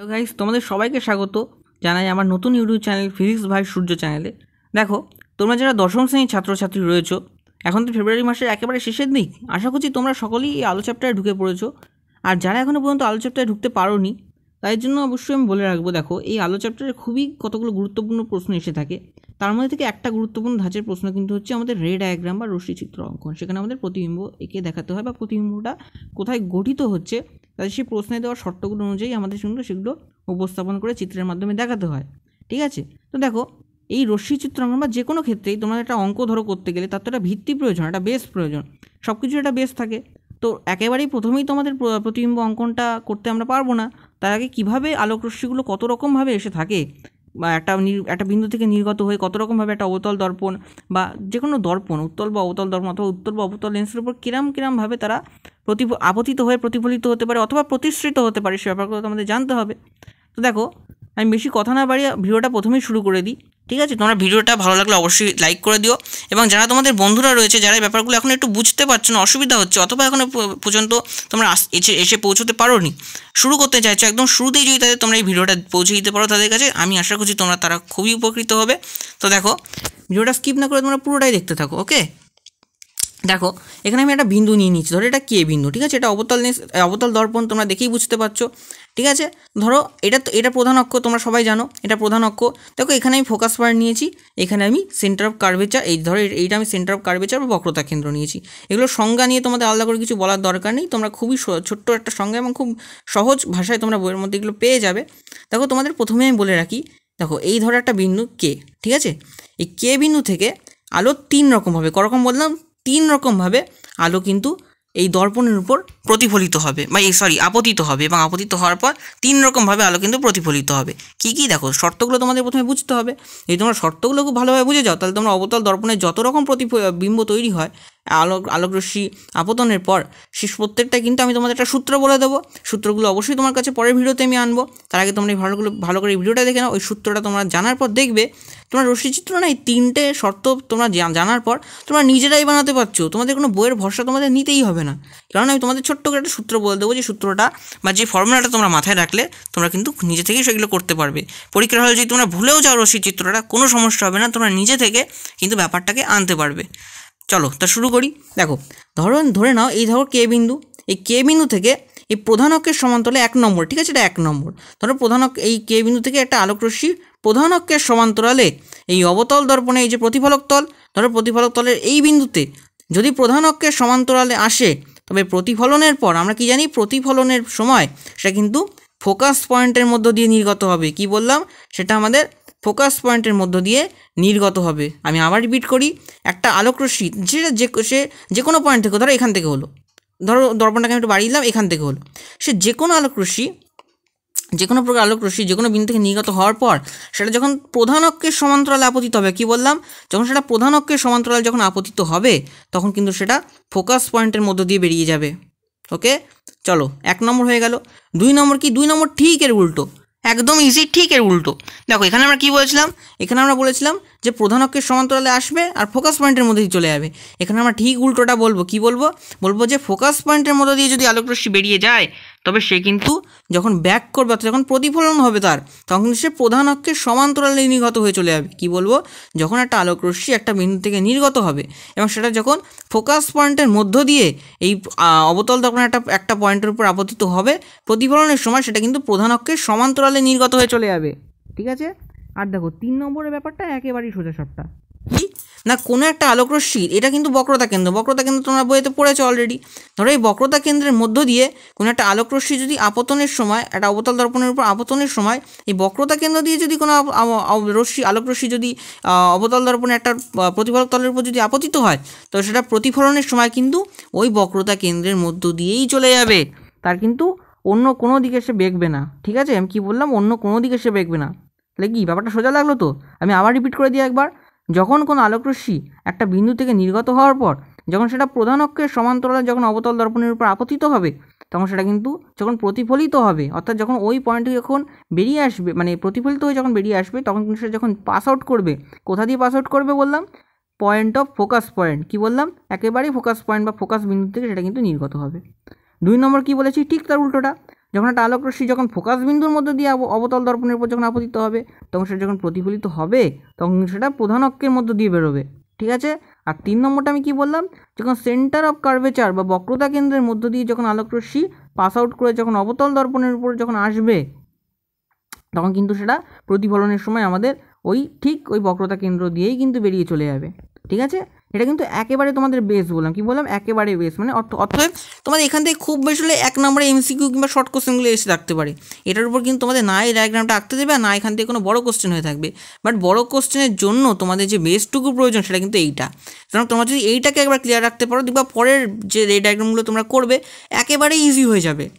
তো গাইস তোমাদের সবাইকে স্বাগত জানাই আমার নতুন ইউটিউব চ্যানেল ফিজিক্স ভাই সূর্য চ্যানেলে। দেখো, তোমরা যারা দশম শ্রেণীর ছাত্রছাত্রী রয়েছো, এখন তো ফেব্রুয়ারি মাসের একেবারে শেষের দিক, আশা করছি তোমরা সকলেই এই আলো চ্যাপ্টারে ঢুকে পড়েছো। আর যারা এখনও পর্যন্ত আলো চ্যাপ্টারে ঢুকতে পারোনি, তাই জন্য অবশ্যই আমি বলে রাখবো, দেখো এই আলো চ্যাপ্টারে খুবই কতগুলো গুরুত্বপূর্ণ প্রশ্ন এসে থাকে। তার মধ্যে থেকে একটা গুরুত্বপূর্ণ ধাঁচের প্রশ্ন কিন্তু হচ্ছে আমাদের রে ডায়াগ্রাম বা রশ্মিচিত্র অঙ্কন। সেখানে আমাদের প্রতিবিম্ব এঁকে দেখাতে হয় বা প্রতিবিম্বটা কোথায় গঠিত হচ্ছে, তাই সেই প্রশ্নে দেওয়ার শর্তগুলো অনুযায়ী আমাদের কিন্তু সেগুলো উপস্থাপন করে চিত্রের মাধ্যমে দেখাতে হয়। ঠিক আছে? তো দেখো, এই রশ্মিচিত্র অঙ্কন বা যে কোনো ক্ষেত্রেই তোমরা একটা অঙ্ক ধরো করতে গেলে তার তো একটা ভিত্তি প্রয়োজন, একটা বেস প্রয়োজন, সব কিছুর একটা বেস থাকে। তো একেবারেই প্রথমেই তো আমাদের প্রতিবিম্ব অঙ্কনটা করতে আমরা পারবো না। তার আগে কীভাবে আলোক রশ্মিগুলো কত রকমভাবে এসে থাকে, বা একটা বিন্দু থেকে নির্গত হয়ে কত রকমভাবে একটা অবতল দর্পণ বা যে কোনো দর্পণ, উত্তল বা অবতল দর্পণ অথবা উত্তল বা অবতল লেন্সের উপর কিরমভাবে তারা আপতিত হয়ে প্রতিফলিত হতে পারে অথবা প্রতিসৃত হতে পারে, সে ব্যাপারগুলো তো আমাদের জানতে হবে। তো দেখো, আমি বেশি কথা না বাড়িয়ে ভিডিওটা প্রথমেই শুরু করে দিই। ঠিক আছে? তোমরা ভিডিওটা ভালো লাগলে অবশ্যই লাইক করে দিও, এবং যারা তোমাদের বন্ধুরা রয়েছে যারা এই ব্যাপারগুলো এখন একটু বুঝতে পারছো না, অসুবিধা হচ্ছে, অথবা এখনও পর্যন্ত তোমরা এসে পৌঁছতে পারোনি, শুরু করতে চাইছো, একদম শুরুতেই যদি তাদের তোমরা এই ভিডিওটা পৌঁছে দিতে পারো তাদের কাছে, আমি আশা করছি তারা খুবই উপকৃত হবে। তো দেখো, ভিডিওটা স্কিপ না করে তোমরা পুরোটাই দেখতে থাকো। ওকে, দেখো এখানে আমি একটা বিন্দু নিয়ে নিচ্ছি, ধরো এটা কে বিন্দু। ঠিক আছে? এটা অবতল দর্পণ, তোমরা দেখেই বুঝতে পারছো। ঠিক আছে? ধরো এটা প্রধান অক্ষ, তোমরা সবাই জানো এটা প্রধান অক্ষ। দেখো এখানে আমি ফোকাস পয়েন্ট নিয়েছি, এখানে আমি সেন্টার অফ কার্ভেচার, এইটা আমি সেন্টার অফ কার্ভেচার বা বক্রতা কেন্দ্র নিয়েছি। এগুলো সংজ্ঞা নিয়ে তোমাদের আলাদা করে কিছু বলার দরকার নেই, তোমরা খুবই ছোট্ট একটা সংজ্ঞা এবং খুব সহজ ভাষায় তোমরা বইয়ের মধ্যে এগুলো পেয়ে যাবে। দেখো তোমাদের প্রথমে আমি বলে রাখি, দেখো এই ধরো একটা বিন্দু কে। ঠিক আছে? এই কে বিন্দু থেকে আলো তিন রকমভাবে, করকম বললাম, তিন রকমভাবে আলো কিন্তু এই দর্পণের উপর প্রতিফলিত হবে বা আপতিত হবে, এবং আপতিত হওয়ার পর তিন রকমভাবে আলো কিন্তু প্রতিফলিত হবে। কী কী? দেখো শর্তগুলো তোমাদের প্রথমে বুঝতে হবে। যদি তোমরা শর্তগুলো খুব ভালোভাবে বুঝে যাও, তাহলে তোমরা অবতল দর্পণের যত রকম বিম্ব তৈরি হয় আলোকরশ্মি আপতনের পর, সে প্রত্যেকটা কিন্তু আমি তোমাদের একটা সূত্র বলে দেবো। সূত্রগুলো অবশ্যই তোমার কাছে পরের ভিডিওতে আমি আনবো। তার আগে তোমরা ভালো করে এই ভিডিওটা দেখে নাও। ওই সূত্রটা তোমরা জানার পর দেখবে তোমার রশ্মিচিত্র না, এই তিনটে শর্ত তোমরা জানার পর তোমরা নিজেরাই বানাতে পারছো। তোমাদের কোনো বইয়ের ভরসা তোমাদের নিতেই হবে না, কারণ আমি তোমাদের ছোট্ট করে একটা সূত্র বলে দেবো, যে সূত্রটা বা যে ফর্মুলাটা তোমরা মাথায় রাখলে তোমরা কিন্তু নিজে থেকেই সেগুলো করতে পারবে। পরীক্ষার হলে যদি তোমরা ভুলেও যাও রশ্মিচিত্রটা, কোনো সমস্যা হবে না, তোমরা নিজে থেকে কিন্তু ব্যাপারটাকে আনতে পারবে। চলো তা শুরু করি। দেখো ধরে নাও এই ধরো কে বিন্দু, এই কে বিন্দু থেকে এই প্রধান অক্ষের সমান্তরালে 1 নম্বর, ঠিক আছে, এটা 1 নম্বর। ধরো এই কে বিন্দু থেকে একটা আলোকরশ্মি প্রধান অক্ষের সমান্তরালে এই অবতল দর্পণে এই যে প্রতিফলক তল, ধরো প্রতিফলক তলের এই বিন্দুতে যদি প্রধান অক্ষের সমান্তরালে আসে, তবে প্রতিফলনের পর আমরা কি জানি, প্রতিফলনের সময় সেটা কিন্তু ফোকাস পয়েন্টের মধ্য দিয়ে নির্গত হবে। কি বললাম? সেটা আমাদের ফোকাস পয়েন্টের মধ্য দিয়ে নির্গত হবে। আমি আবার রিপিট করি, একটা আলোকরশ্মি সে যে কোনো পয়েন্ট থেকে, ধরো এখান থেকে হলো, ধরো দর্পণটাকে আমি একটু বাড়িয়ে দিলাম, এখান থেকে হলো, সে যে কোনো আলোকরশ্মি, যে কোনো প্রকার আলোকরশ্মি যে কোনো বিন্দু থেকে নির্গত হওয়ার পর সেটা যখন প্রধান অক্ষের সমান্তরালে আপতিত হবে, কি বললাম, যখন সেটা প্রধান অক্ষের সমান্তরালে যখন আপতিত হবে, তখন কিন্তু সেটা ফোকাস পয়েন্টের মধ্য দিয়ে বেরিয়ে যাবে। ওকে, চলো 1 নম্বর হয়ে গেল। 2 নম্বর কি? 2 নম্বর ঠিক এর উল্টো, একদম ইজি, ঠিক এর উল্টো। দেখো এখানে আমরা কি বলেছিলাম, এখানে আমরা বলেছিলাম যে প্রধান অক্ষের সমান্তরালে আসবে আর ফোকাস পয়েন্টের মধ্যে দিয়ে চলে যাবে। এখানে আমরা ঠিক উল্টোটা বলবো। কি বলবো যে ফোকাস পয়েন্টের মধ্যে দিয়ে যদি আলোকরশ্মি বেরিয়ে যায়, তবে সে কিন্তু যখন ব্যাক করবে অর্থাৎ যখন প্রতিফলন হবে তার, তখন সে প্রধান অক্ষের সমান্তরালে নির্গত হয়ে চলে যাবে। কি বলবো? যখন একটা আলোকরশ্মি একটা বিন্দু থেকে নির্গত হবে এবং সেটা যখন ফোকাস পয়েন্টের মধ্য দিয়ে এই অবতল দর্পণের একটা পয়েন্টের উপর আপতিত হবে, প্রতিফলনের সময় সেটা কিন্তু প্রধান অক্ষের সমান্তরালে নির্গত হয়ে চলে যাবে। ঠিক আছে? আর দেখো 3 নম্বরের ব্যাপারটা একেবারেই সোজা সাপটা। কি না, কোনো একটা আলোকরশ্মির, এটা কিন্তু বক্রতা কেন্দ্র তোমরা বইতে পড়েছো অলরেডি। ধরো এই বক্রতা কেন্দ্রের মধ্য দিয়ে কোনো একটা আলোকরশ্মি যদি আপতনের সময়, একটা অবতল দর্পণের উপর আপতনের সময়, এই বক্রতা কেন্দ্র দিয়ে যদি কোনো আলোকরশ্মি যদি অবতল দর্পণে একটা প্রতিফলক তলের উপর যদি আপতিত হয়, তো সেটা প্রতিফলনের সময় কিন্তু ওই বক্রতা কেন্দ্রের মধ্য দিয়েই চলে যাবে, তার কিন্তু অন্য কোনো দিকে সে বেঁকবে না। ঠিক আছে? আমি কি বললাম? অন্য কোনো দিকে সে বেঁকবে না। তাহলে কি ব্যাপারটা সোজা লাগলো? তো আমি আবার রিপিট করে দিই একবার। যখন কোনো আলোকরশ্মি একটা বিন্দু থেকে নির্গত হওয়ার পর যখন সেটা প্রধান অক্ষের সমান্তরালে যখন অবতল দর্পণের উপর আপতিত হবে, তখন সেটা কিন্তু যখন প্রতিফলিত হবে, অর্থাৎ যখন ওই পয়েন্টে যখন বেরিয়ে আসবে, মানে প্রতিফলিত হয়ে যখন বেরিয়ে আসবে, তখন কিন্তু সেটা যখন পাস আউট করবে, কোথা দিয়ে পাস আউট করবে বললাম? Point of focus point. কি বললাম? একেবারেই ফোকাস পয়েন্ট বা ফোকাস বিন্দু থেকে সেটা কিন্তু নির্গত হবে। 2 নম্বর কি বলেছি? ঠিক তার উল্টোটা। যখন একটা আলোক রশ্মি যখন ফোকাস বিন্দুর মধ্যে দিয়ে অবতল দর্পণের উপর যখন আপতিত হবে, তখন সেটা যখন প্রতিফলিত হবে তখন সেটা প্রধান অক্ষের মধ্য দিয়ে বেরোবে। ঠিক আছে। আর 3 নম্বরটা আমি কি বললাম, যখন সেন্টার অফ কার্ভেচার বা বক্রতা কেন্দ্রের মধ্য দিয়ে যখন আলোক রশ্মি পাস আউট করে যখন অবতল দর্পণের উপর যখন আসবে, তখন কিন্তু সেটা প্রতিফলনের সময় আমাদের ঠিক ওই বক্রতা কেন্দ্র দিয়েই কিন্তু বেরিয়ে চলে যাবে। ঠিক আছে। এটা কিন্তু একেবারে তোমাদের বেস বললাম, কি বললাম, একেবারে বেস, মানে অতএব তোমাদের এখান থেকে খুব বেশি হলে 1 নম্বরে এমসিকিউ কিংবা শর্ট কোশ্চেনগুলো এসে থাকতে পারে। এটার উপর কিন্তু তোমাদের না এই ডায়াগ্রামটা আঁকতে দেবে আর না এখান থেকে কোনো বড় কোশ্চেন হয়ে থাকবে। বাট বড় কোশ্চেনের জন্য তোমাদের যে বেসটুকু প্রয়োজন সেটা কিন্তু এইটা। সুতরাং তোমরা যদি এইটাকে একবার ক্লিয়ার রাখতে পারো, দেখবা পরের যে এই ডায়াগ্রামগুলো তোমরা করবে একেবারে ইজি হয়ে যাবে।